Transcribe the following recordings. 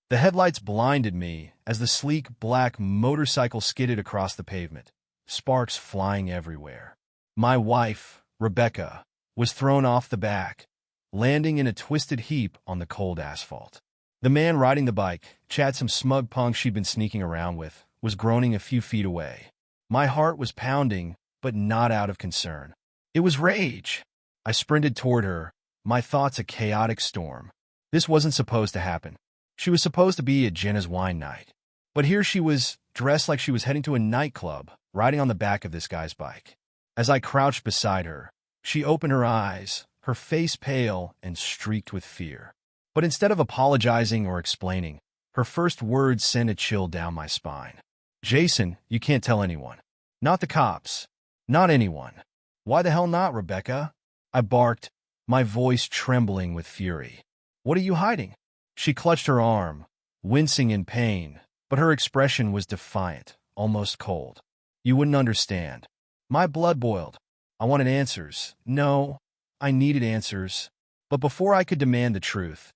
The headlights blinded me as the sleek black motorcycle skidded across the pavement, sparks flying everywhere. My wife, Rebecca, was thrown off the back, landing in a twisted heap on the cold asphalt. The man riding the bike, Chad, some smug punk she'd been sneaking around with, was groaning a few feet away. My heart was pounding, but not out of concern. It was rage. I sprinted toward her, my thoughts a chaotic storm. This wasn't supposed to happen. She was supposed to be at Jenna's wine night. But here she was, dressed like she was heading to a nightclub, riding on the back of this guy's bike. As I crouched beside her, she opened her eyes, her face pale and streaked with fear. But instead of apologizing or explaining, her first words sent a chill down my spine. "Jason, you can't tell anyone. Not the cops. Not anyone." "Why the hell not, Rebecca?" I barked, my voice trembling with fury. "What are you hiding?" She clutched her arm, wincing in pain, but her expression was defiant, almost cold. "You wouldn't understand." My blood boiled. I wanted answers. No, I needed answers. But before I could demand the truth,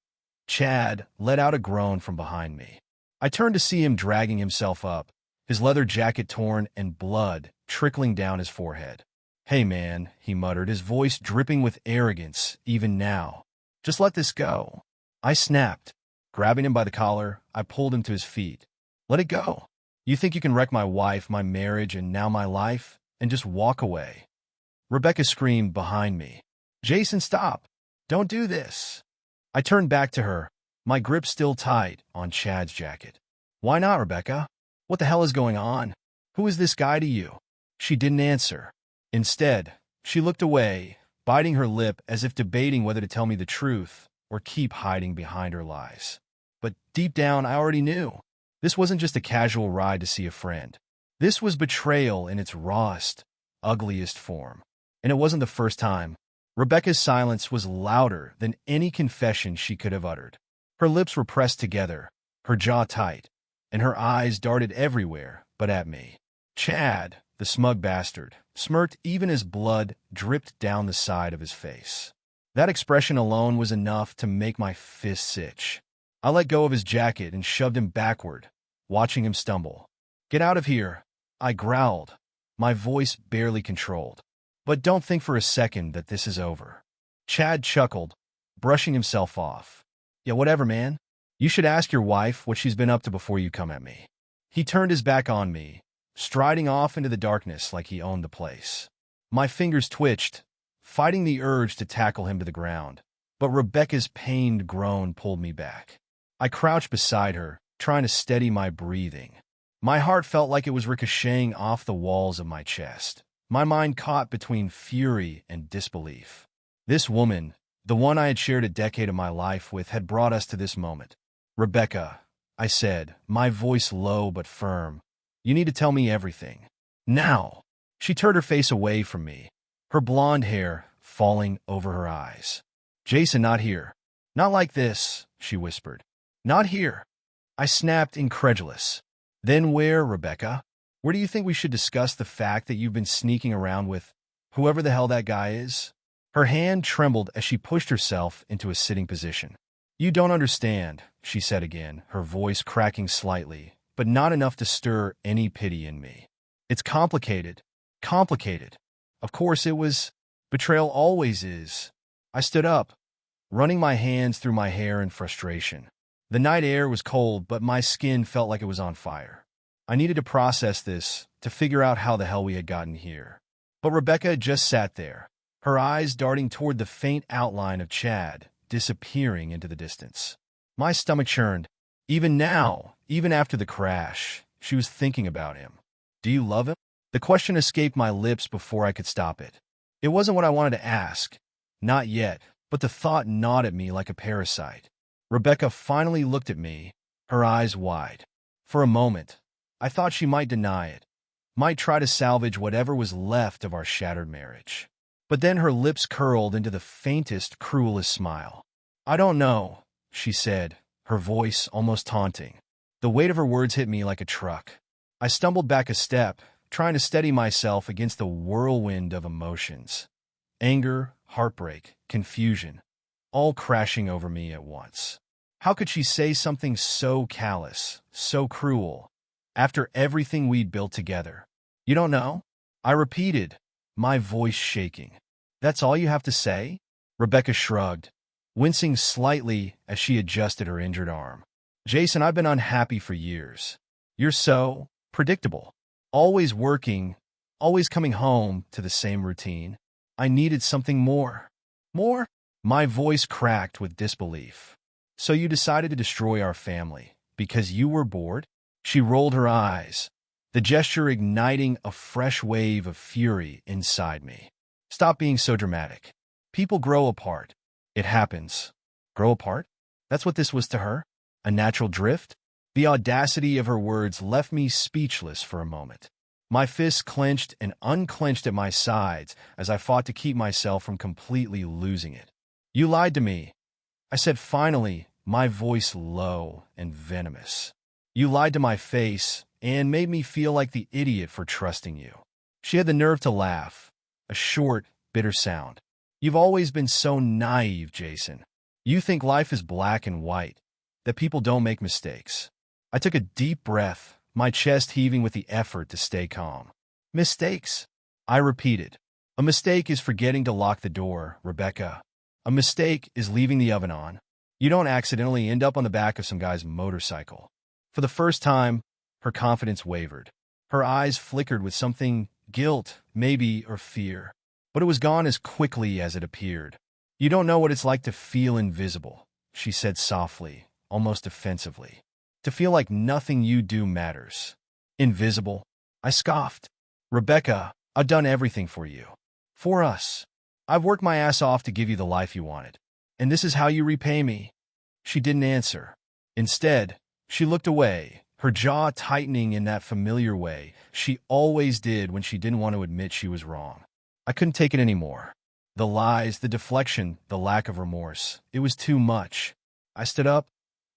Chad let out a groan from behind me. I turned to see him dragging himself up, his leather jacket torn and blood trickling down his forehead. "Hey man," he muttered, his voice dripping with arrogance even now. "Just let this go." I snapped. Grabbing him by the collar, I pulled him to his feet. "Let it go. You think you can wreck my wife, my marriage, and now my life, and just walk away?" Rebecca screamed behind me. "Jason, stop. Don't do this." I turned back to her, my grip still tight on Chad's jacket. "Why not, Rebecca? What the hell is going on? Who is this guy to you?" She didn't answer. Instead, she looked away, biting her lip as if debating whether to tell me the truth or keep hiding behind her lies. But deep down, I already knew. This wasn't just a casual ride to see a friend. This was betrayal in its rawest, ugliest form. And it wasn't the first time. Rebecca's silence was louder than any confession she could have uttered. Her lips were pressed together, her jaw tight, and her eyes darted everywhere but at me. Chad, the smug bastard, smirked even as blood dripped down the side of his face. That expression alone was enough to make my fists itch. I let go of his jacket and shoved him backward, watching him stumble. "Get out of here," I growled, my voice barely controlled. "But don't think for a second that this is over." Chad chuckled, brushing himself off. "Yeah, whatever, man. You should ask your wife what she's been up to before you come at me." He turned his back on me, striding off into the darkness like he owned the place. My fingers twitched, fighting the urge to tackle him to the ground, but Rebecca's pained groan pulled me back. I crouched beside her, trying to steady my breathing. My heart felt like it was ricocheting off the walls of my chest, my mind caught between fury and disbelief. This woman, the one I had shared a decade of my life with, had brought us to this moment. "Rebecca," I said, my voice low but firm, "you need to tell me everything. Now." She turned her face away from me, her blonde hair falling over her eyes. "Jason, not here. Not like this," she whispered. "Not here." I snapped, incredulous. "Then where, Rebecca? Where do you think we should discuss the fact that you've been sneaking around with whoever the hell that guy is?" Her hand trembled as she pushed herself into a sitting position. "You don't understand," she said again, her voice cracking slightly, but not enough to stir any pity in me. "It's complicated. Complicated. Of course it was. Betrayal always is." I stood up, running my hands through my hair in frustration. The night air was cold, but my skin felt like it was on fire. I needed to process this, to figure out how the hell we had gotten here. But Rebecca just sat there, her eyes darting toward the faint outline of Chad, disappearing into the distance. My stomach churned. Even now, even after the crash, she was thinking about him. "Do you love him?" The question escaped my lips before I could stop it. It wasn't what I wanted to ask. Not yet, but the thought gnawed at me like a parasite. Rebecca finally looked at me, her eyes wide. For a moment, I thought she might deny it, might try to salvage whatever was left of our shattered marriage. But then her lips curled into the faintest, cruelest smile. "I don't know," she said, her voice almost taunting. The weight of her words hit me like a truck. I stumbled back a step, trying to steady myself against the whirlwind of emotions. Anger, heartbreak, confusion, all crashing over me at once. How could she say something so callous, so cruel, after everything we'd built together? You don't know? I repeated, my voice shaking. That's all you have to say? Rebecca shrugged, wincing slightly as she adjusted her injured arm. Jason, I've been unhappy for years. You're so predictable. Always working, always coming home to the same routine. I needed something more. More? My voice cracked with disbelief. So you decided to destroy our family because you were bored? She rolled her eyes, the gesture igniting a fresh wave of fury inside me. Stop being so dramatic. People grow apart. It happens. Grow apart? That's what this was to her? A natural drift? The audacity of her words left me speechless for a moment. My fists clenched and unclenched at my sides as I fought to keep myself from completely losing it. You lied to me, I said finally, my voice low and venomous. You lied to my face and made me feel like the idiot for trusting you. She had the nerve to laugh, a short, bitter sound. You've always been so naive, Jason. You think life is black and white, that people don't make mistakes. I took a deep breath, my chest heaving with the effort to stay calm. Mistakes? I repeated. A mistake is forgetting to lock the door, Rebecca. A mistake is leaving the oven on. You don't accidentally end up on the back of some guy's motorcycle. For the first time, her confidence wavered. Her eyes flickered with something, guilt, maybe, or fear. But it was gone as quickly as it appeared. You don't know what it's like to feel invisible, she said softly, almost offensively. To feel like nothing you do matters. Invisible? I scoffed. Rebecca, I've done everything for you. For us. I've worked my ass off to give you the life you wanted. And this is how you repay me. She didn't answer. Instead, she looked away, her jaw tightening in that familiar way she always did when she didn't want to admit she was wrong. I couldn't take it anymore. The lies, the deflection, the lack of remorse. It was too much. I stood up,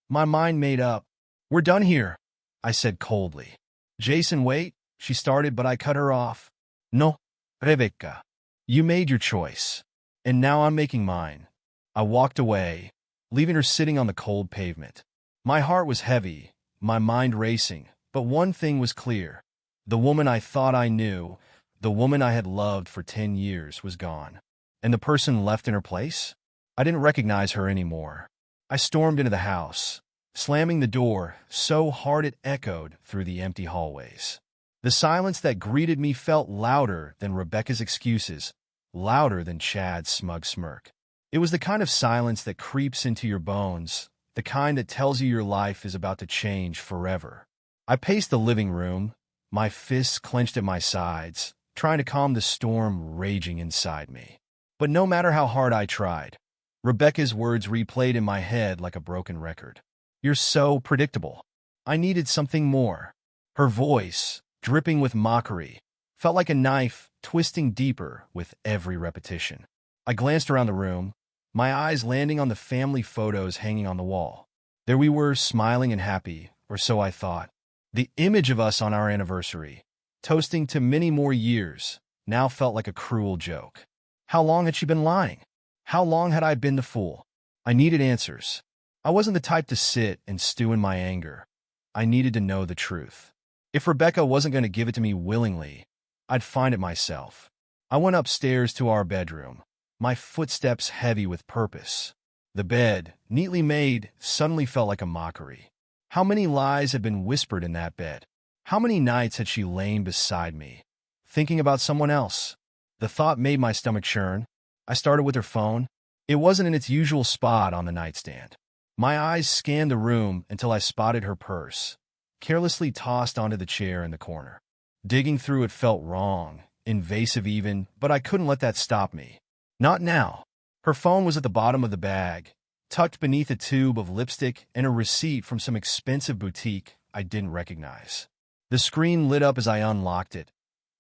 my mind made up. We're done here, I said coldly. Jason, wait, she started, but I cut her off. No, Rebecca. You made your choice, and now I'm making mine. I walked away, leaving her sitting on the cold pavement. My heart was heavy, my mind racing, but one thing was clear. The woman I thought I knew, the woman I had loved for 10 years, was gone. And the person left in her place? I didn't recognize her anymore. I stormed into the house, slamming the door so hard it echoed through the empty hallways. The silence that greeted me felt louder than Rebecca's excuses, louder than Chad's smug smirk. It was the kind of silence that creeps into your bones, the kind that tells you your life is about to change forever. I paced the living room, my fists clenched at my sides, trying to calm the storm raging inside me. But no matter how hard I tried, Rebecca's words replayed in my head like a broken record. You're so predictable. I needed something more. Her voice, dripping with mockery, felt like a knife twisting deeper with every repetition. I glanced around the room, my eyes landing on the family photos hanging on the wall. There we were, smiling and happy, or so I thought. The image of us on our anniversary, toasting to many more years, now felt like a cruel joke. How long had she been lying? How long had I been the fool? I needed answers. I wasn't the type to sit and stew in my anger. I needed to know the truth. If Rebecca wasn't going to give it to me willingly, I'd find it myself. I went upstairs to our bedroom, my footsteps heavy with purpose. The bed, neatly made, suddenly felt like a mockery. How many lies had been whispered in that bed? How many nights had she lain beside me, thinking about someone else? The thought made my stomach churn. I started with her phone. It wasn't in its usual spot on the nightstand. My eyes scanned the room until I spotted her purse, carelessly tossed onto the chair in the corner. Digging through it felt wrong, invasive even, but I couldn't let that stop me. Not now. Her phone was at the bottom of the bag, tucked beneath a tube of lipstick and a receipt from some expensive boutique I didn't recognize. The screen lit up as I unlocked it.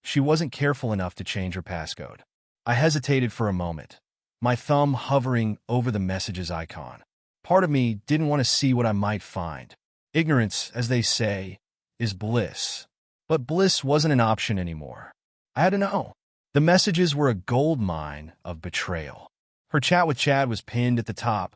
She wasn't careful enough to change her passcode. I hesitated for a moment, my thumb hovering over the messages icon. Part of me didn't want to see what I might find. Ignorance, as they say, is bliss. But bliss wasn't an option anymore. I had to know. The messages were a gold mine of betrayal. Her chat with Chad was pinned at the top.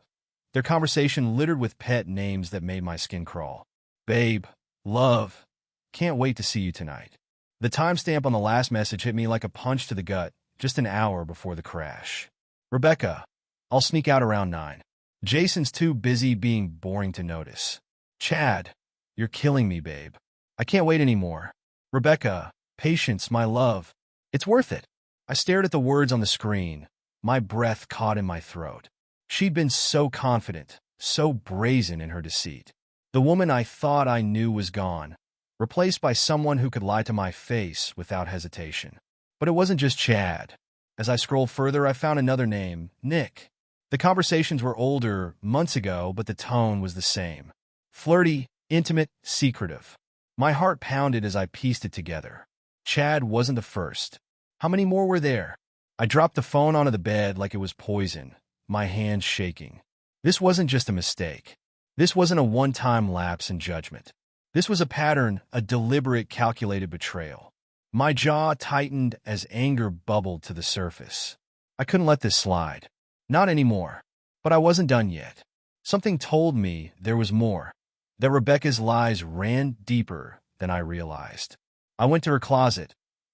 their conversation littered with pet names that made my skin crawl. Babe, love, can't wait to see you tonight. The timestamp on the last message hit me like a punch to the gut, just an hour before the crash. Rebecca, I'll sneak out around 9. Jason's too busy being boring to notice. Chad, you're killing me, babe. I can't wait anymore. Rebecca, patience, my love. It's worth it. I stared at the words on the screen, my breath caught in my throat. She'd been so confident, so brazen in her deceit. The woman I thought I knew was gone, replaced by someone who could lie to my face without hesitation. But it wasn't just Chad. As I scrolled further, I found another name, Nick. The conversations were older, months ago, but the tone was the same. Flirty, intimate, secretive. My heart pounded as I pieced it together. Chad wasn't the first. How many more were there? I dropped the phone onto the bed like it was poison, my hands shaking. This wasn't just a mistake. This wasn't a one-time lapse in judgment. This was a pattern, a deliberate, calculated betrayal. My jaw tightened as anger bubbled to the surface. I couldn't let this slide. Not anymore. But I wasn't done yet. Something told me there was more. That Rebecca's lies ran deeper than I realized. I went to her closet,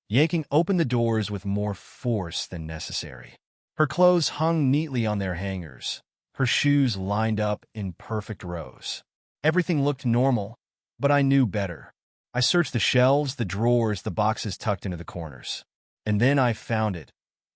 yanking open the doors with more force than necessary. Her clothes hung neatly on their hangers, her shoes lined up in perfect rows. Everything looked normal, but I knew better. I searched the shelves, the drawers, the boxes tucked into the corners. And then I found it.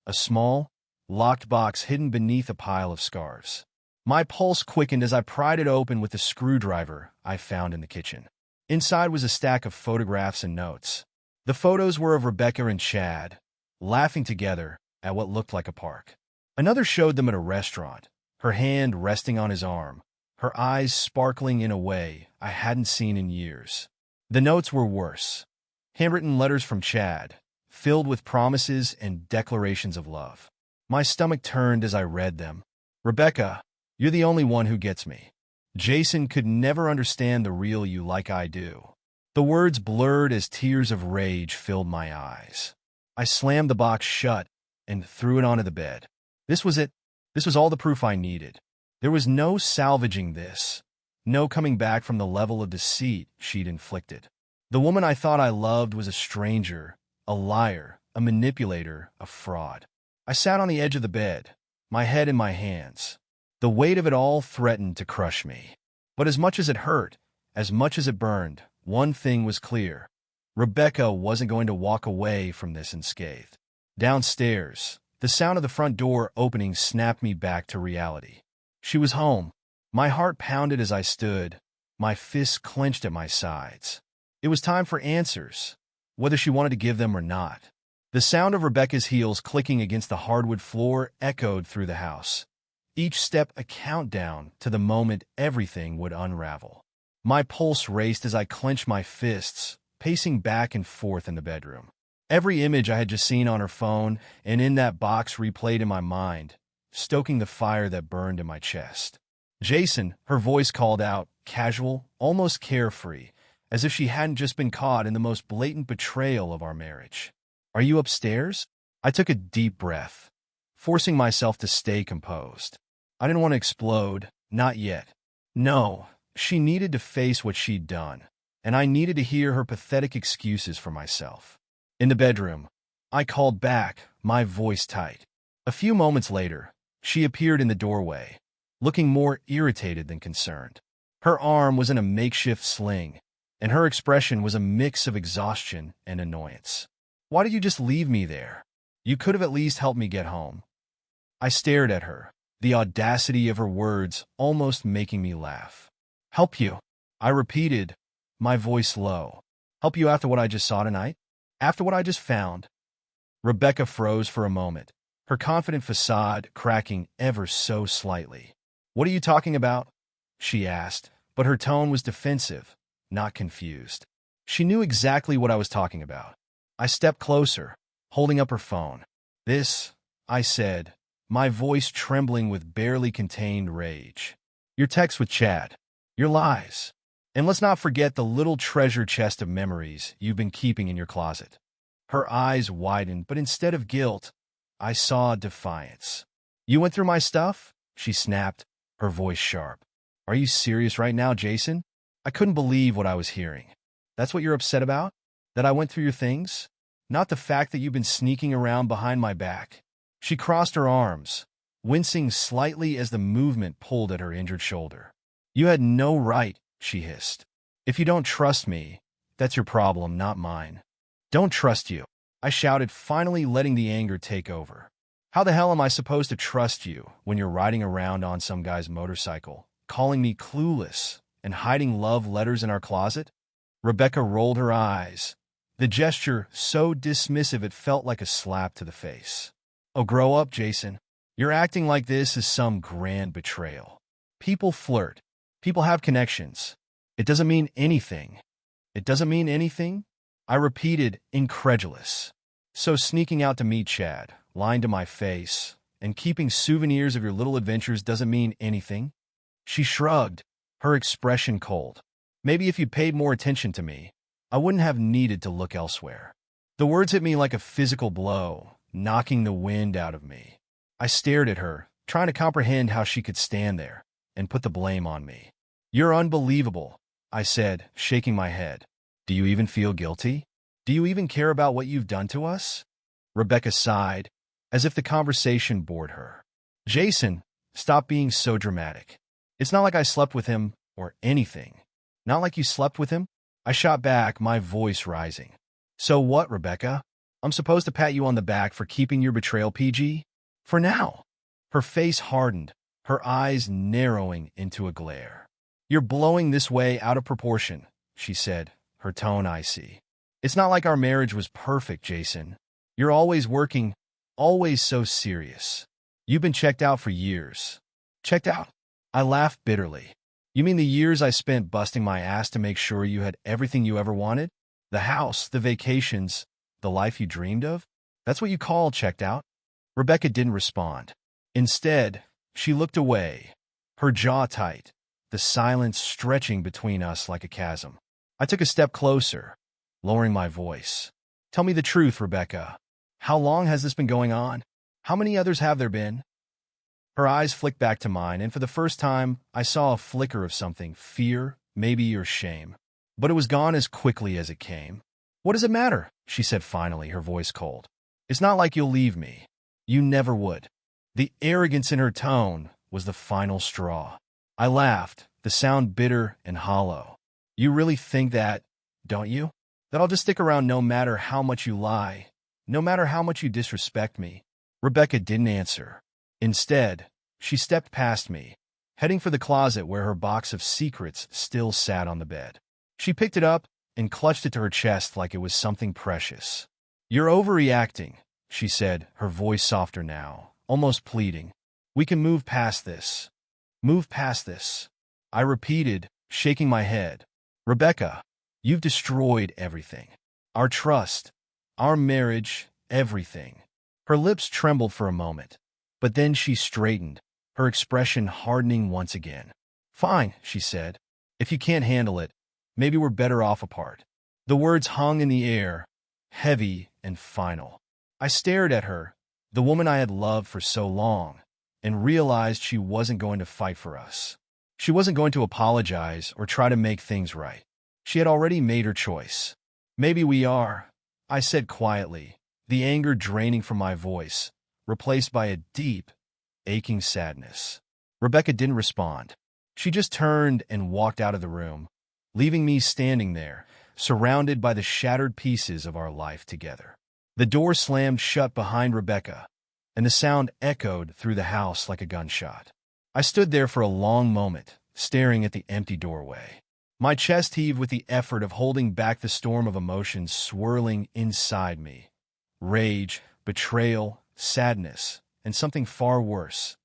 A small, locked box hidden beneath a pile of scarves. My pulse quickened as I pried it open with the screwdriver I found in the kitchen. Inside was a stack of photographs and notes. The photos were of Rebecca and Chad, laughing together at what looked like a park. Another showed them at a restaurant, her hand resting on his arm, her eyes sparkling in a way I hadn't seen in years. The notes were worse. Handwritten letters from Chad, filled with promises and declarations of love. My stomach turned as I read them. Rebecca, you're the only one who gets me. Jason could never understand the real you like I do. The words blurred as tears of rage filled my eyes. I slammed the box shut and threw it onto the bed. This was it. This was all the proof I needed. There was no salvaging this. No coming back from the level of deceit she'd inflicted. The woman I thought I loved was a stranger, a liar, a manipulator, a fraud. I sat on the edge of the bed, my head in my hands. The weight of it all threatened to crush me. But as much as it hurt, as much as it burned, one thing was clear. Rebecca wasn't going to walk away from this unscathed. Downstairs, the sound of the front door opening snapped me back to reality. She was home. My heart pounded as I stood, my fists clenched at my sides. It was time for answers, whether she wanted to give them or not. The sound of Rebecca's heels clicking against the hardwood floor echoed through the house. Each step a countdown to the moment everything would unravel. My pulse raced as I clenched my fists, pacing back and forth in the bedroom. Every image I had just seen on her phone and in that box replayed in my mind, stoking the fire that burned in my chest. Jason, her voice called out, casual, almost carefree, as if she hadn't just been caught in the most blatant betrayal of our marriage. Are you upstairs? I took a deep breath, forcing myself to stay composed. I didn't want to explode, not yet. No, she needed to face what she'd done, and I needed to hear her pathetic excuses for myself. In the bedroom, I called back, my voice tight. A few moments later, she appeared in the doorway, looking more irritated than concerned. Her arm was in a makeshift sling, and her expression was a mix of exhaustion and annoyance. Why did you just leave me there? You could have at least helped me get home. I stared at her, the audacity of her words almost making me laugh. Help you? I repeated, my voice low. Help you after what I just saw tonight? After what I just found? Rebecca froze for a moment, her confident facade cracking ever so slightly. What are you talking about? She asked, but her tone was defensive, not confused. She knew exactly what I was talking about. I stepped closer, holding up her phone. This, I said, my voice trembling with barely contained rage. Your text with Chad. Your lies. And let's not forget the little treasure chest of memories you've been keeping in your closet. Her eyes widened, but instead of guilt, I saw defiance. You went through my stuff? She snapped, her voice sharp. Are you serious right now, Jason? I couldn't believe what I was hearing. That's what you're upset about? That I went through your things? Not the fact that you've been sneaking around behind my back. She crossed her arms, wincing slightly as the movement pulled at her injured shoulder. You had no right, she hissed. If you don't trust me, that's your problem, not mine. Don't trust you, I shouted, finally letting the anger take over. How the hell am I supposed to trust you when you're riding around on some guy's motorcycle, calling me clueless, and hiding love letters in our closet? Rebecca rolled her eyes, the gesture so dismissive it felt like a slap to the face. Oh, grow up, Jason. You're acting like this is some grand betrayal. People flirt. People have connections. It doesn't mean anything. It doesn't mean anything? I repeated, incredulous. So sneaking out to meet Chad, lying to my face, and keeping souvenirs of your little adventures doesn't mean anything? She shrugged, her expression cold. Maybe if you'd paid more attention to me, I wouldn't have needed to look elsewhere. The words hit me like a physical blow, knocking the wind out of me. I stared at her, trying to comprehend how she could stand there and put the blame on me. You're unbelievable, I said, shaking my head. Do you even feel guilty? Do you even care about what you've done to us? Rebecca sighed, as if the conversation bored her. Jason, stop being so dramatic. It's not like I slept with him or anything. Not like you slept with him? I shot back, my voice rising. So what, Rebecca? I'm supposed to pat you on the back for keeping your betrayal PG? For now. Her face hardened, her eyes narrowing into a glare. You're blowing this way out of proportion, she said, her tone icy. It's not like our marriage was perfect, Jason. You're always working, always so serious. You've been checked out for years. Checked out? I laughed bitterly. You mean the years I spent busting my ass to make sure you had everything you ever wanted? The house, the vacations, the life you dreamed of? That's what you call checked out? Rebecca didn't respond. Instead, she looked away, her jaw tight, the silence stretching between us like a chasm. I took a step closer, lowering my voice. Tell me the truth, Rebecca. How long has this been going on? How many others have there been? Her eyes flicked back to mine, and for the first time, I saw a flicker of something, fear, maybe, or shame. But it was gone as quickly as it came. What does it matter? She said finally, her voice cold. It's not like you'll leave me. You never would. The arrogance in her tone was the final straw. I laughed, the sound bitter and hollow. You really think that, don't you? That I'll just stick around no matter how much you lie, no matter how much you disrespect me? Rebecca didn't answer. Instead, she stepped past me, heading for the closet where her box of secrets still sat on the bed. She picked it up and clutched it to her chest like it was something precious. You're overreacting, she said, her voice softer now, almost pleading. We can move past this. Move past this. I repeated, shaking my head. Rebecca, you've destroyed everything. Our trust, our marriage, everything. Her lips trembled for a moment, but then she straightened, her expression hardening once again. Fine, she said. If you can't handle it, maybe we're better off apart. The words hung in the air, heavy and final. I stared at her, the woman I had loved for so long, and realized she wasn't going to fight for us. She wasn't going to apologize or try to make things right. She had already made her choice. Maybe we are, I said quietly, the anger draining from my voice, replaced by a deep, aching sadness. Rebecca didn't respond. She just turned and walked out of the room, leaving me standing there, surrounded by the shattered pieces of our life together. The door slammed shut behind Rebecca, and the sound echoed through the house like a gunshot. I stood there for a long moment, staring at the empty doorway. My chest heaved with the effort of holding back the storm of emotions swirling inside me. Rage, betrayal, sadness, and something far worse,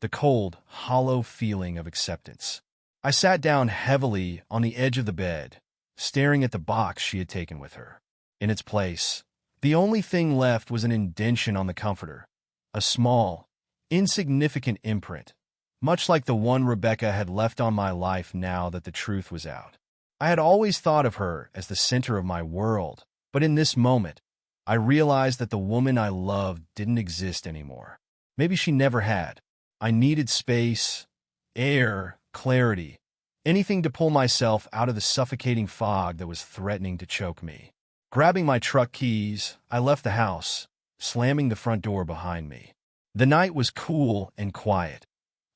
the cold, hollow feeling of acceptance. I sat down heavily on the edge of the bed, staring at the box she had taken with her. In its place, the only thing left was an indentation on the comforter, a small, insignificant imprint, much like the one Rebecca had left on my life now that the truth was out. I had always thought of her as the center of my world, but in this moment, I realized that the woman I loved didn't exist anymore. Maybe she never had. I needed space, air, clarity, anything to pull myself out of the suffocating fog that was threatening to choke me. Grabbing my truck keys, I left the house, slamming the front door behind me. The night was cool and quiet,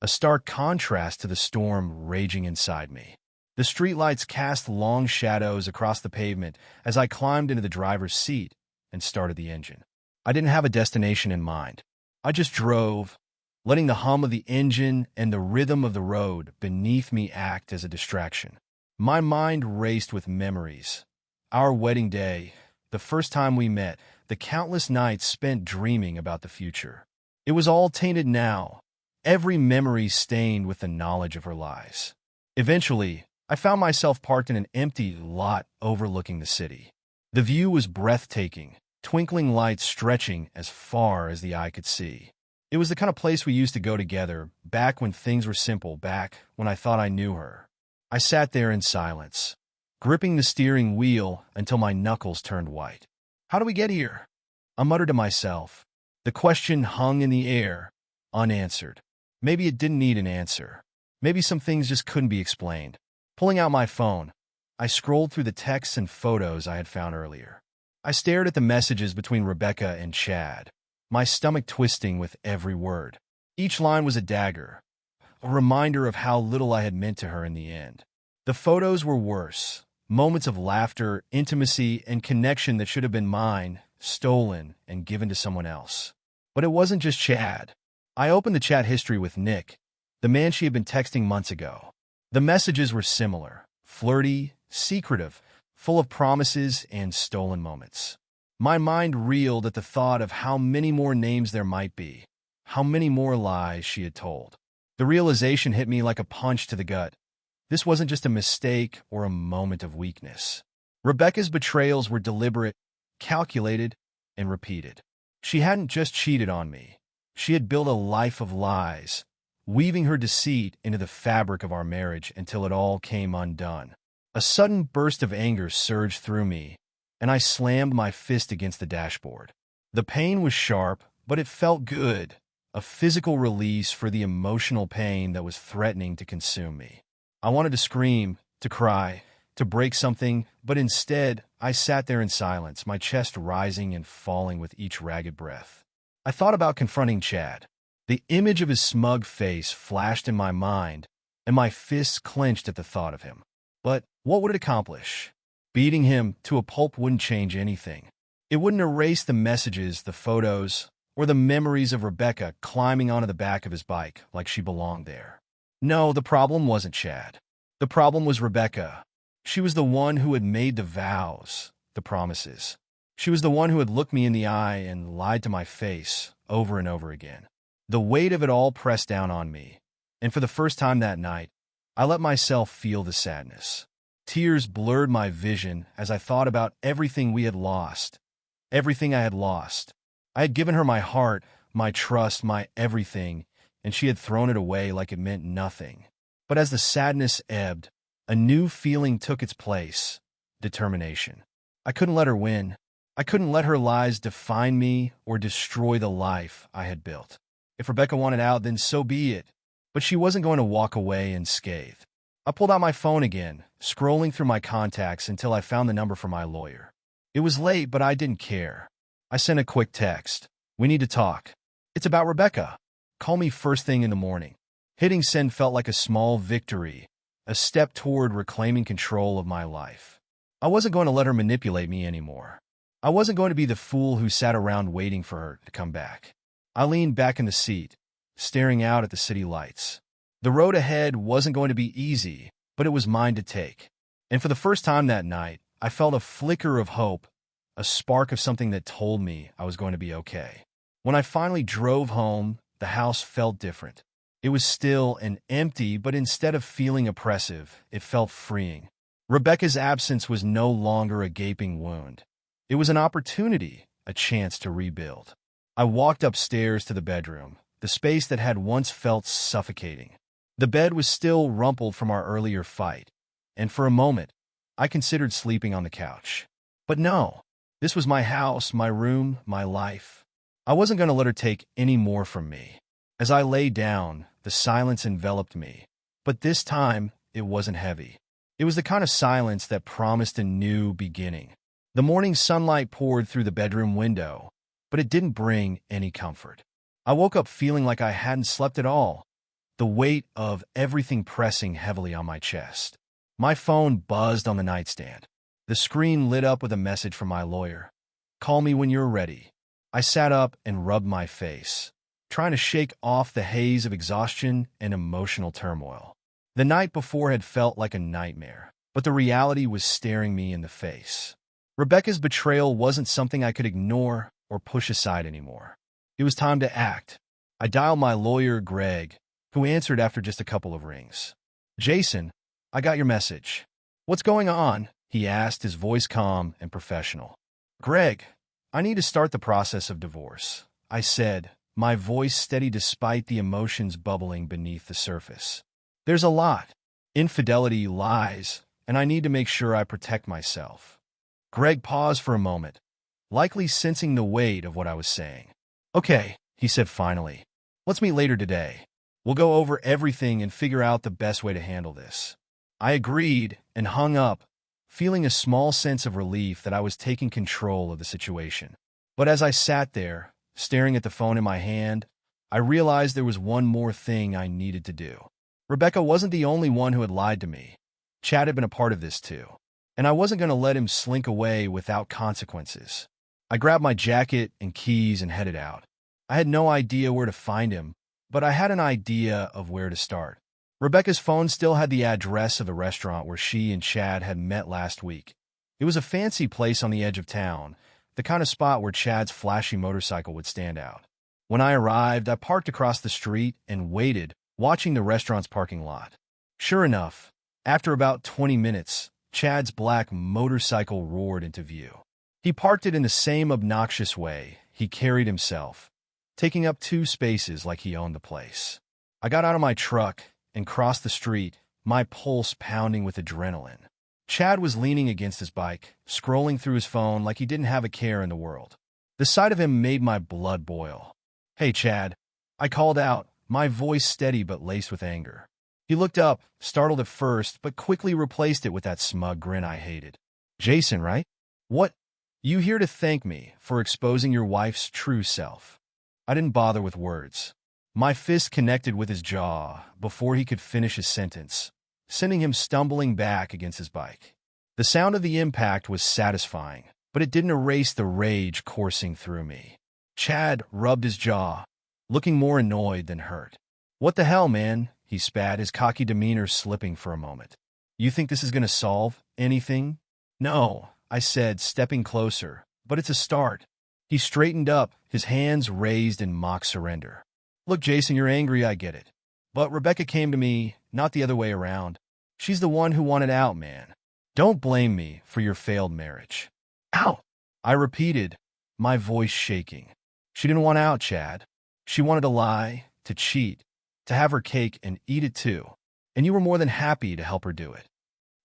a stark contrast to the storm raging inside me. The streetlights cast long shadows across the pavement as I climbed into the driver's seat and started the engine. I didn't have a destination in mind. I just drove, letting the hum of the engine and the rhythm of the road beneath me act as a distraction. My mind raced with memories. Our wedding day, the first time we met, the countless nights spent dreaming about the future. It was all tainted now, every memory stained with the knowledge of her lies. Eventually, I found myself parked in an empty lot overlooking the city. The view was breathtaking, twinkling lights stretching as far as the eye could see. It was the kind of place we used to go together, back when things were simple, back when I thought I knew her. I sat there in silence, gripping the steering wheel until my knuckles turned white. "How do we get here?" I muttered to myself. The question hung in the air, unanswered. Maybe it didn't need an answer. Maybe some things just couldn't be explained. Pulling out my phone, I scrolled through the texts and photos I had found earlier. I stared at the messages between Rebecca and Chad, my stomach twisting with every word. Each line was a dagger, a reminder of how little I had meant to her in the end. The photos were worse, moments of laughter, intimacy, and connection that should have been mine, stolen and given to someone else. But it wasn't just Chad. I opened the chat history with Nick, the man she had been texting months ago. The messages were similar, flirty, secretive, full of promises and stolen moments. My mind reeled at the thought of how many more names there might be, how many more lies she had told. The realization hit me like a punch to the gut. This wasn't just a mistake or a moment of weakness. Rebecca's betrayals were deliberate, calculated, and repeated. She hadn't just cheated on me. She had built a life of lies, weaving her deceit into the fabric of our marriage until it all came undone. A sudden burst of anger surged through me, and I slammed my fist against the dashboard. The pain was sharp, but it felt good, a physical release for the emotional pain that was threatening to consume me. I wanted to scream, to cry, to break something, but instead, I sat there in silence, my chest rising and falling with each ragged breath. I thought about confronting Chad. The image of his smug face flashed in my mind, and my fists clenched at the thought of him. But what would it accomplish? Beating him to a pulp wouldn't change anything. It wouldn't erase the messages, the photos, or the memories of Rebecca climbing onto the back of his bike like she belonged there. No, the problem wasn't Chad. The problem was Rebecca. She was the one who had made the vows, the promises. She was the one who had looked me in the eye and lied to my face over and over again. The weight of it all pressed down on me, and for the first time that night, I let myself feel the sadness. Tears blurred my vision as I thought about everything we had lost, everything I had lost. I had given her my heart, my trust, my everything, and she had thrown it away like it meant nothing. But as the sadness ebbed, a new feeling took its place: determination. I couldn't let her win. I couldn't let her lies define me or destroy the life I had built. If Rebecca wanted out, then so be it. But she wasn't going to walk away unscathed. I pulled out my phone again, scrolling through my contacts until I found the number for my lawyer. It was late, but I didn't care. I sent a quick text. "We need to talk. It's about Rebecca. Call me first thing in the morning." Hitting send felt like a small victory, a step toward reclaiming control of my life. I wasn't going to let her manipulate me anymore. I wasn't going to be the fool who sat around waiting for her to come back. I leaned back in the seat, staring out at the city lights. The road ahead wasn't going to be easy, but it was mine to take. And for the first time that night, I felt a flicker of hope, a spark of something that told me I was going to be okay. When I finally drove home, the house felt different. It was still and empty, but instead of feeling oppressive, it felt freeing. Rebecca's absence was no longer a gaping wound. It was an opportunity, a chance to rebuild. I walked upstairs to the bedroom, the space that had once felt suffocating. The bed was still rumpled from our earlier fight, and for a moment, I considered sleeping on the couch. But no, this was my house, my room, my life. I wasn't going to let her take any more from me. As I lay down, the silence enveloped me. But this time, it wasn't heavy. It was the kind of silence that promised a new beginning. The morning sunlight poured through the bedroom window, but it didn't bring any comfort. I woke up feeling like I hadn't slept at all, the weight of everything pressing heavily on my chest. My phone buzzed on the nightstand. The screen lit up with a message from my lawyer. "Call me when you're ready." I sat up and rubbed my face, trying to shake off the haze of exhaustion and emotional turmoil. The night before had felt like a nightmare, but the reality was staring me in the face. Rebecca's betrayal wasn't something I could ignore or push aside anymore. It was time to act. I dialed my lawyer, Greg, who answered after just a couple of rings. "Jason, I got your message." "What's going on?" he asked, his voice calm and professional. "Greg, I need to start the process of divorce," I said, my voice steady despite the emotions bubbling beneath the surface. "There's a lot. Infidelity, lies, and I need to make sure I protect myself." Greg paused for a moment, likely sensing the weight of what I was saying. "Okay," he said finally. "Let's meet later today. We'll go over everything and figure out the best way to handle this." I agreed and hung up, feeling a small sense of relief that I was taking control of the situation. But as I sat there, staring at the phone in my hand, I realized there was one more thing I needed to do. Rebecca wasn't the only one who had lied to me. Chad had been a part of this too, and I wasn't going to let him slink away without consequences. I grabbed my jacket and keys and headed out. I had no idea where to find him, but I had an idea of where to start. Rebecca's phone still had the address of the restaurant where she and Chad had met last week. It was a fancy place on the edge of town, the kind of spot where Chad's flashy motorcycle would stand out. When I arrived, I parked across the street and waited, watching the restaurant's parking lot. Sure enough, after about 20 minutes, Chad's black motorcycle roared into view. He parked it in the same obnoxious way he carried himself, taking up 2 spaces like he owned the place. I got out of my truck and crossed the street, my pulse pounding with adrenaline. Chad was leaning against his bike, scrolling through his phone like he didn't have a care in the world. The sight of him made my blood boil. "Hey, Chad," I called out, my voice steady but laced with anger. He looked up, startled at first, but quickly replaced it with that smug grin I hated. "Jason, right? What? You here to thank me for exposing your wife's true self?" I didn't bother with words. My fist connected with his jaw before he could finish his sentence, sending him stumbling back against his bike. The sound of the impact was satisfying, but it didn't erase the rage coursing through me. Chad rubbed his jaw, looking more annoyed than hurt. "What the hell, man?" he spat, his cocky demeanor slipping for a moment. "You think this is going to solve anything?" "No," I said, stepping closer, "but it's a start." He straightened up, his hands raised in mock surrender. "Look, Jason, you're angry, I get it. But Rebecca came to me, not the other way around. She's the one who wanted out, man. Don't blame me for your failed marriage." "Ow!" I repeated, my voice shaking. "She didn't want out, Chad. She wanted to lie, to cheat, to have her cake and eat it too. And you were more than happy to help her do it."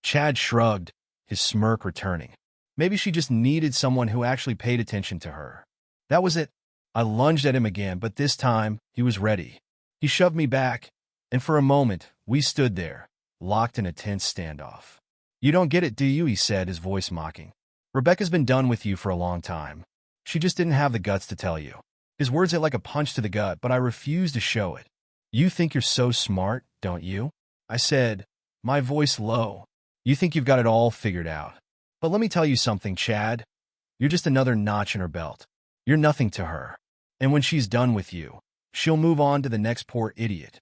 Chad shrugged, his smirk returning. Maybe she just needed someone who actually paid attention to her. That was it. I lunged at him again, but this time he was ready. He shoved me back, and for a moment we stood there, locked in a tense standoff. "You don't get it, do you?" he said, his voice mocking. "Rebecca's been done with you for a long time. She just didn't have the guts to tell you." His words hit like a punch to the gut, but I refused to show it. "You think you're so smart, don't you?" I said, my voice low. "You think you've got it all figured out. But let me tell you something, Chad. You're just another notch in her belt. You're nothing to her. And when she's done with you, she'll move on to the next poor idiot."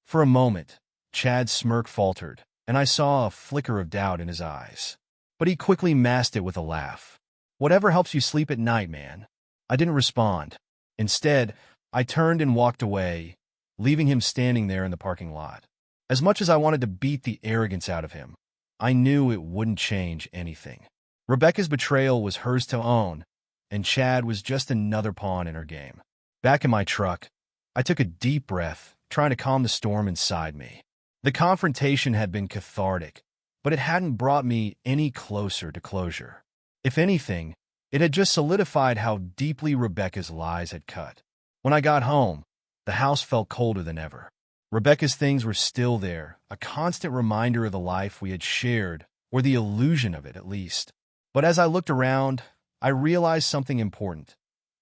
For a moment, Chad's smirk faltered, and I saw a flicker of doubt in his eyes. But he quickly masked it with a laugh. "Whatever helps you sleep at night, man." I didn't respond. Instead, I turned and walked away, leaving him standing there in the parking lot. As much as I wanted to beat the arrogance out of him, I knew it wouldn't change anything. Rebecca's betrayal was hers to own, and Chad was just another pawn in her game. Back in my truck, I took a deep breath, trying to calm the storm inside me. The confrontation had been cathartic, but it hadn't brought me any closer to closure. If anything, it had just solidified how deeply Rebecca's lies had cut. When I got home, The house felt colder than ever. Rebecca's things were still there, a constant reminder of the life we had shared, or the illusion of it at least. But as I looked around, I realized something important.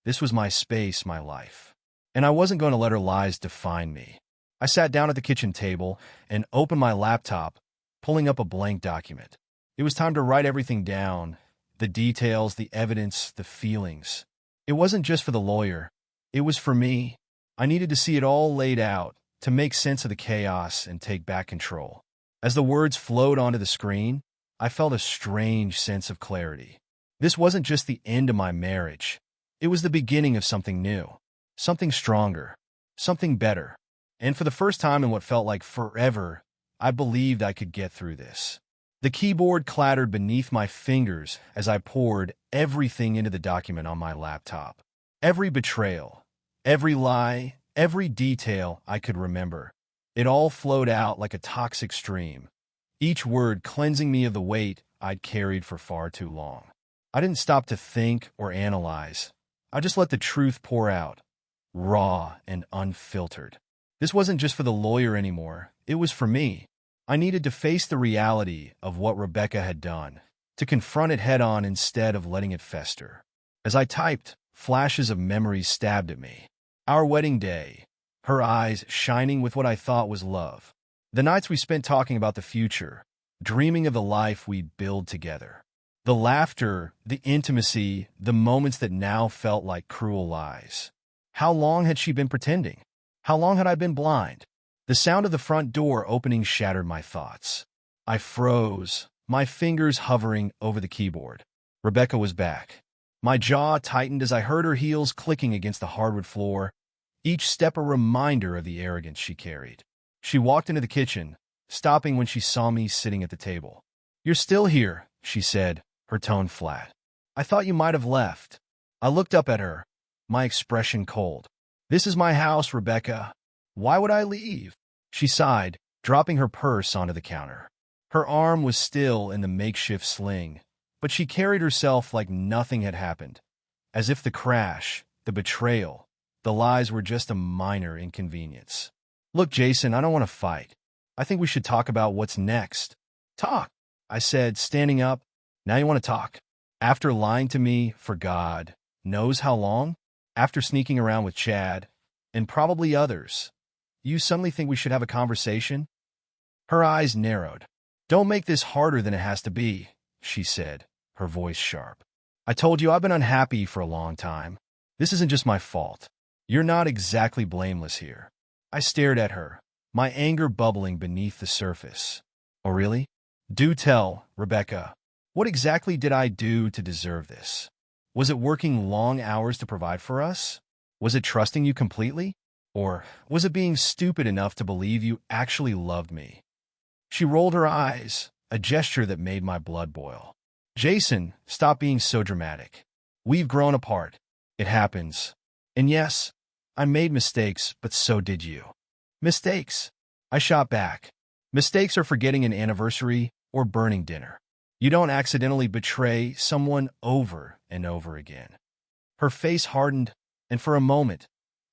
This was my space, my life. And I wasn't going to let her lies define me. I sat down at the kitchen table and opened my laptop, pulling up a blank document. It was time to write everything down, the details, the evidence, the feelings. It wasn't just for the lawyer. It was for me. I needed to see it all laid out, to make sense of the chaos and take back control. As the words flowed onto the screen, I felt a strange sense of clarity. This wasn't just the end of my marriage. It was the beginning of something new, something stronger, something better. And for the first time in what felt like forever, I believed I could get through this. The keyboard clattered beneath my fingers as I poured everything into the document on my laptop. Every betrayal, every lie, every detail I could remember. It all flowed out like a toxic stream, each word cleansing me of the weight I'd carried for far too long. I didn't stop to think or analyze. I just let the truth pour out, raw and unfiltered. This wasn't just for the lawyer anymore. It was for me. I needed to face the reality of what Rebecca had done, to confront it head-on instead of letting it fester. As I typed, flashes of memories stabbed at me. Our wedding day, her eyes shining with what I thought was love. The nights we spent talking about the future, dreaming of the life we'd build together. The laughter, the intimacy, the moments that now felt like cruel lies. How long had she been pretending? How long had I been blind? The sound of the front door opening shattered my thoughts. I froze, my fingers hovering over the keyboard. Rebecca was back. My jaw tightened as I heard her heels clicking against the hardwood floor, each step a reminder of the arrogance she carried. She walked into the kitchen, stopping when she saw me sitting at the table. "You're still here," she said, her tone flat. "I thought you might have left." I looked up at her, my expression cold. "This is my house, Rebecca. Why would I leave?" She sighed, dropping her purse onto the counter. Her arm was still in the makeshift sling, but she carried herself like nothing had happened, as if the crash, the betrayal, the lies were just a minor inconvenience. "Look, Jason, I don't want to fight. I think we should talk about what's next." "Talk," I said, standing up. "Now you want to talk? After lying to me for God knows how long? After sneaking around with Chad, and probably others, you suddenly think we should have a conversation?" Her eyes narrowed. "Don't make this harder than it has to be," she said, her voice sharp. "I told you I've been unhappy for a long time. This isn't just my fault. You're not exactly blameless here." I stared at her, my anger bubbling beneath the surface. "Oh, really? Do tell, Rebecca. What exactly did I do to deserve this? Was it working long hours to provide for us? Was it trusting you completely? Or was it being stupid enough to believe you actually loved me?" She rolled her eyes, a gesture that made my blood boil. "Jason, stop being so dramatic. We've grown apart. It happens. And yes, I made mistakes, but so did you." "Mistakes?" I shot back. "Mistakes are forgetting an anniversary or burning dinner. You don't accidentally betray someone over and over again." Her face hardened, and for a moment,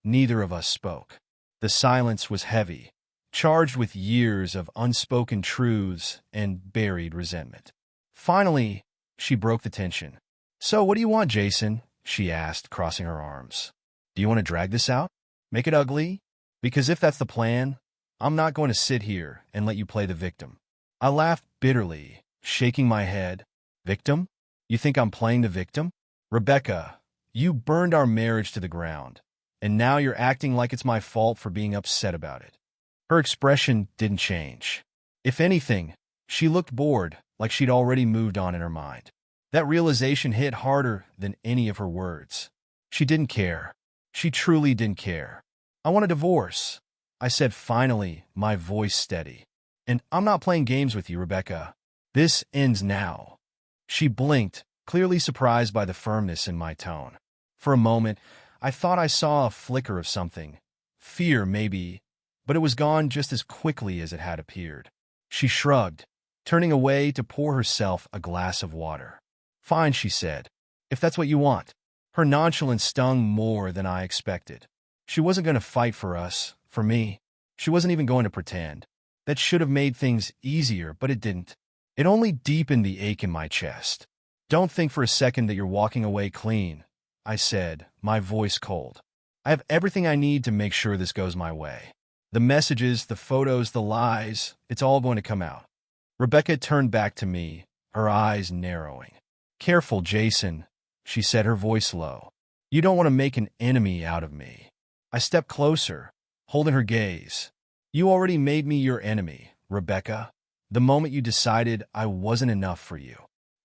neither of us spoke. The silence was heavy, charged with years of unspoken truths and buried resentment. Finally, she broke the tension. "So what do you want, Jason?" she asked, crossing her arms. "Do you want to drag this out? Make it ugly? Because if that's the plan, I'm not going to sit here and let you play the victim." I laughed bitterly, shaking my head. "Victim? You think I'm playing the victim? Rebecca, you burned our marriage to the ground, and now you're acting like it's my fault for being upset about it." Her expression didn't change. If anything, she looked bored, like she'd already moved on in her mind. That realization hit harder than any of her words. She didn't care. She truly didn't care. "I want a divorce," I said finally, my voice steady. "And I'm not playing games with you, Rebecca. This ends now." She blinked, clearly surprised by the firmness in my tone. For a moment, I thought I saw a flicker of something. Fear, maybe, but it was gone just as quickly as it had appeared. She shrugged, turning away to pour herself a glass of water. "Fine," she said, "if that's what you want." Her nonchalance stung more than I expected. She wasn't going to fight for us, for me. She wasn't even going to pretend. That should have made things easier, but it didn't. It only deepened the ache in my chest. Don't think for a second that you're walking away clean, I said, my voice cold. I have everything I need to make sure this goes my way. The messages, the photos, the lies, it's all going to come out. Rebecca turned back to me, her eyes narrowing. Careful, Jason, she said, her voice low. You don't want to make an enemy out of me. I stepped closer, holding her gaze. You already made me your enemy, Rebecca, the moment you decided I wasn't enough for you.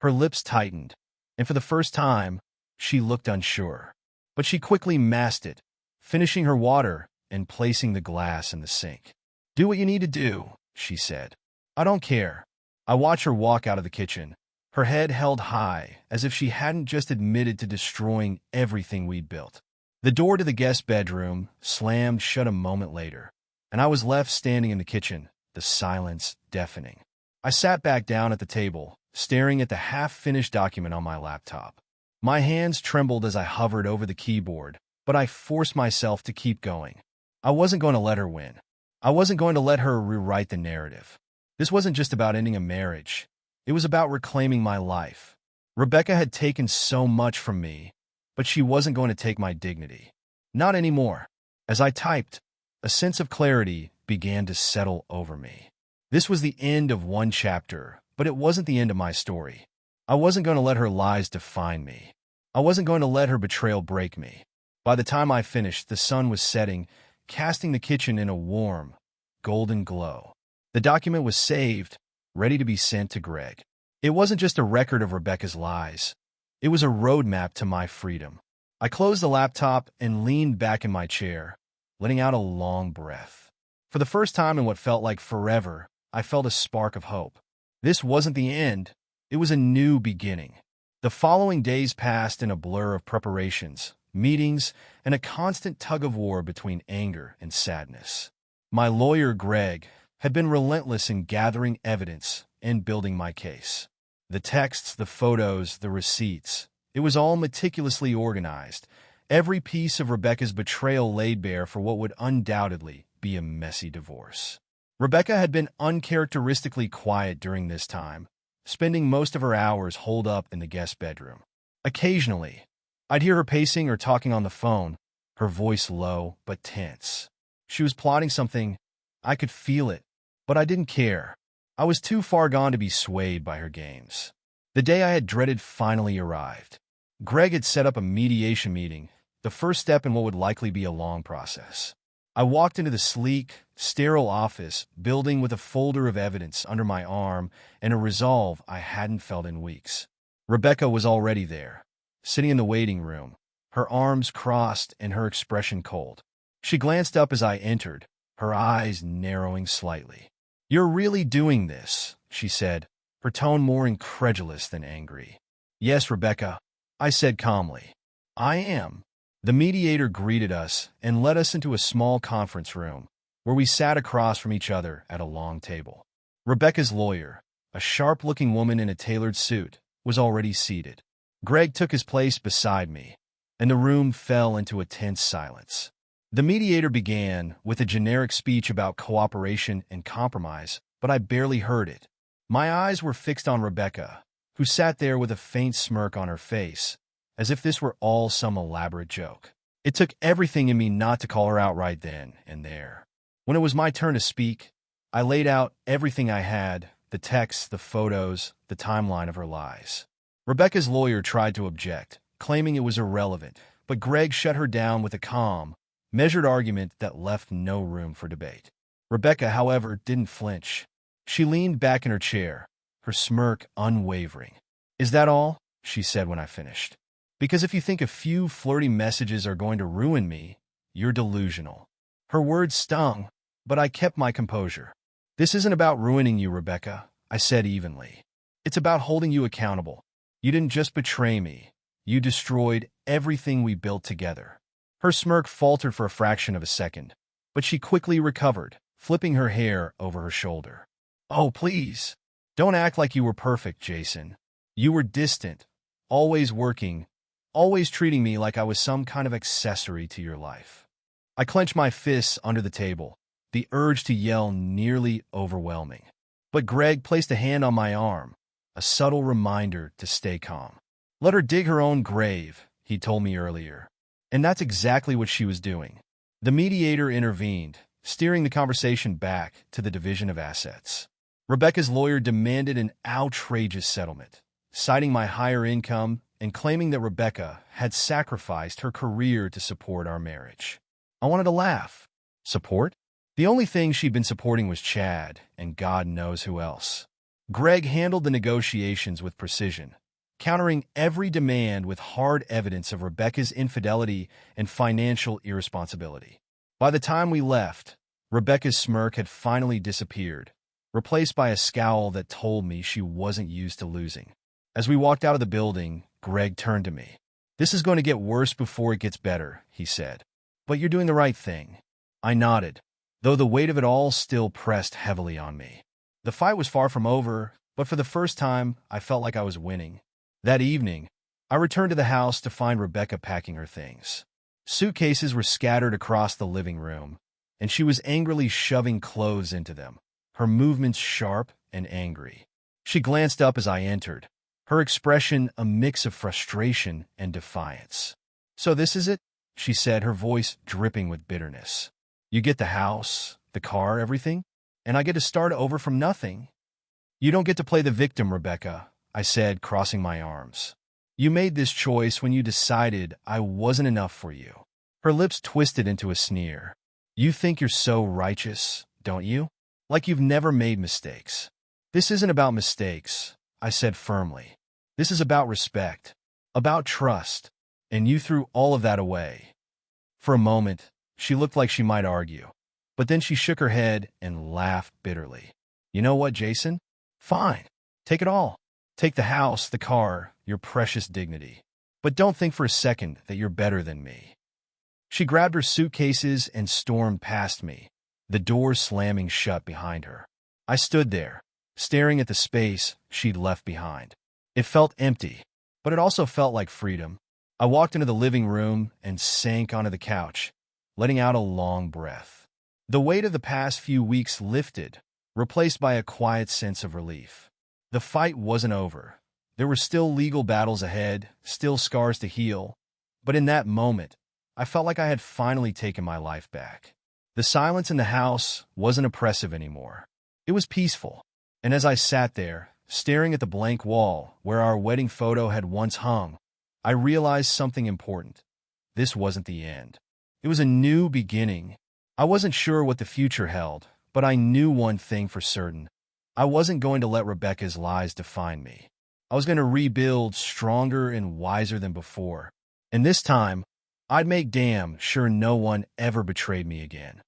Her lips tightened, and for the first time, she looked unsure. But she quickly masked it, finishing her water and placing the glass in the sink. Do what you need to do, she said. I don't care. I watched her walk out of the kitchen, her head held high as if she hadn't just admitted to destroying everything we'd built. The door to the guest bedroom slammed shut a moment later, and I was left standing in the kitchen, the silence deafening. I sat back down at the table, staring at the half-finished document on my laptop. My hands trembled as I hovered over the keyboard, but I forced myself to keep going. I wasn't going to let her win. I wasn't going to let her rewrite the narrative. This wasn't just about ending a marriage. It was about reclaiming my life. Rebecca had taken so much from me, but she wasn't going to take my dignity. Not anymore. As I typed, a sense of clarity began to settle over me. This was the end of one chapter, but it wasn't the end of my story. I wasn't going to let her lies define me. I wasn't going to let her betrayal break me. By the time I finished, the sun was setting, casting the kitchen in a warm, golden glow. The document was saved, ready to be sent to Greg. It wasn't just a record of Rebecca's lies. It was a roadmap to my freedom. I closed the laptop and leaned back in my chair, letting out a long breath. For the first time in what felt like forever, I felt a spark of hope. This wasn't the end. It was a new beginning. The following days passed in a blur of preparations, meetings, and a constant tug-of-war between anger and sadness. My lawyer, Greg, had been relentless in gathering evidence and building my case. The texts, the photos, the receipts, it was all meticulously organized, every piece of Rebecca's betrayal laid bare for what would undoubtedly be a messy divorce. Rebecca had been uncharacteristically quiet during this time, spending most of her hours holed up in the guest bedroom. Occasionally, I'd hear her pacing or talking on the phone, her voice low but tense. She was plotting something. I could feel it, but I didn't care. I was too far gone to be swayed by her games. The day I had dreaded finally arrived. Greg had set up a mediation meeting, the first step in what would likely be a long process. I walked into the sleek, sterile office building with a folder of evidence under my arm and a resolve I hadn't felt in weeks. Rebecca was already there, sitting in the waiting room, her arms crossed and her expression cold. She glanced up as I entered, her eyes narrowing slightly. "You're really doing this," she said, her tone more incredulous than angry. "Yes, Rebecca," I said calmly. "I am." The mediator greeted us and led us into a small conference room, where we sat across from each other at a long table. Rebecca's lawyer, a sharp-looking woman in a tailored suit, was already seated. Greg took his place beside me, and the room fell into a tense silence. The mediator began with a generic speech about cooperation and compromise, but I barely heard it. My eyes were fixed on Rebecca, who sat there with a faint smirk on her face, as if this were all some elaborate joke. It took everything in me not to call her out right then and there. When it was my turn to speak, I laid out everything I had, the texts, the photos, the timeline of her lies. Rebecca's lawyer tried to object, claiming it was irrelevant, but Greg shut her down with a calm, measured argument that left no room for debate. Rebecca, however, didn't flinch. She leaned back in her chair, her smirk unwavering. "Is that all?" she said when I finished. "Because if you think a few flirty messages are going to ruin me, you're delusional." Her words stung, but I kept my composure. "This isn't about ruining you, Rebecca," I said evenly. "It's about holding you accountable. You didn't just betray me. You destroyed everything we built together." Her smirk faltered for a fraction of a second, but she quickly recovered, flipping her hair over her shoulder. "Oh, please, don't act like you were perfect, Jason. You were distant, always working, always treating me like I was some kind of accessory to your life. I clenched my fists under the table, the urge to yell nearly overwhelming. But Greg placed a hand on my arm, a subtle reminder to stay calm. Let her dig her own grave, he told me earlier. And that's exactly what she was doing. The mediator intervened, steering the conversation back to the division of assets. Rebecca's lawyer demanded an outrageous settlement, citing my higher income and claiming that Rebecca had sacrificed her career to support our marriage. I wanted to laugh. Support? The only thing she'd been supporting was Chad, and God knows who else. Greg handled the negotiations with precision, countering every demand with hard evidence of Rebecca's infidelity and financial irresponsibility. By the time we left, Rebecca's smirk had finally disappeared, replaced by a scowl that told me she wasn't used to losing. As we walked out of the building, Greg turned to me. "This is going to get worse before it gets better," he said. "But you're doing the right thing." I nodded, though the weight of it all still pressed heavily on me. The fight was far from over, but for the first time, I felt like I was winning. That evening, I returned to the house to find Rebecca packing her things. Suitcases were scattered across the living room, and she was angrily shoving clothes into them, her movements sharp and angry. She glanced up as I entered, her expression a mix of frustration and defiance. "So this is it?" she said, her voice dripping with bitterness. "You get the house, the car, everything, and I get to start over from nothing?" "You don't get to play the victim, Rebecca," I said, crossing my arms. "You made this choice when you decided I wasn't enough for you." Her lips twisted into a sneer. "You think you're so righteous, don't you? Like you've never made mistakes." "This isn't about mistakes," I said firmly. "This is about respect, about trust, and you threw all of that away." For a moment, she looked like she might argue, but then she shook her head and laughed bitterly. "You know what, Jason? Fine. Take it all. Take the house, the car, your precious dignity. But don't think for a second that you're better than me." She grabbed her suitcases and stormed past me, the door slamming shut behind her. I stood there, staring at the space she'd left behind. It felt empty, but it also felt like freedom. I walked into the living room and sank onto the couch, letting out a long breath. The weight of the past few weeks lifted, replaced by a quiet sense of relief. The fight wasn't over. There were still legal battles ahead, still scars to heal, but in that moment, I felt like I had finally taken my life back. The silence in the house wasn't oppressive anymore. It was peaceful, and as I sat there, staring at the blank wall where our wedding photo had once hung, I realized something important. This wasn't the end. It was a new beginning. I wasn't sure what the future held, but I knew one thing for certain. I wasn't going to let Rebecca's lies define me. I was going to rebuild stronger and wiser than before. And this time, I'd make damn sure no one ever betrayed me again.